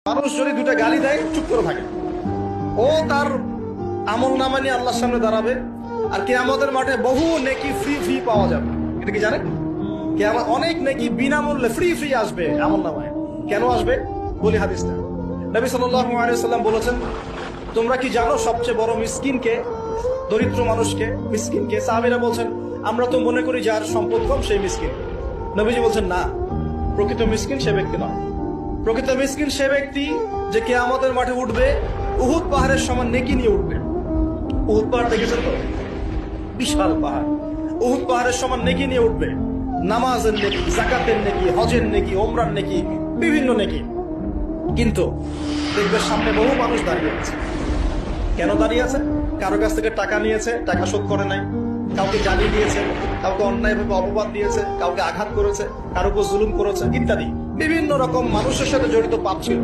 মানুষ যদি দুটা গালি দেয় চুপ করে থাকে, ও তার আমল নামা নিয়ে আল্লাহর সামনে দাঁড়াবে। আর কিয়ামতের মাঠে বহু নেকি ফ্রি ফ্রি পাওয়া যাবে। এটা কি জানেন? কিয়ামত অনেক নেকি বিনামূল্যে ফ্রি ফ্রি আসবে আমল নামায়। কেন আসবে বলি হাদিসটা। নবী সাল্লাল্লাহু আলাইহি ওয়াসাল্লাম বলেছেন, তোমরা কি জানো সবচেয়ে বড় মিসকিনকে, দরিদ্র মানুষকে, মিসকিনকে? সাহাবীরা বলছেন, আমরা তো মনে করি যার সম্পদ কম সেই মিসকিন। নবীজি বলছেন, না, প্রকৃত মিসকিন সে ব্যক্তি নয়। প্রকৃত মিসকিন সে ব্যক্তি যে কিয়ামতের মাঠে উঠবে উহুদ পাহাড়ের সমান নেকি নিয়ে উঠবে। উহুদ পাহাড় দেখেছেন তো? বিশাল পাহাড়। উহুদ পাহাড়ের সমান নেকি নিয়ে উঠবে। নামাজের নেকি, যাকাতের নেকি, হজের নেকি, ওমরার নেকি, বিভিন্ন নেকি। কিন্তু দেখবে সামনে বহু মানুষ দাঁড়িয়ে আছে। কেন দাঁড়িয়ে আছে? কারো কাছ থেকে টাকা নিয়েছে, টাকা শোধ করে নাই, কাউকে গালি দিয়েছে, কাউকে অন্যায়ভাবে অপবাদ দিয়েছে, কাউকে আঘাত করেছে, কারো উপর জুলুম করেছে ইত্যাদি। বিভিন্ন রকম মানুষের সাথে জড়িত পাপ ছিল।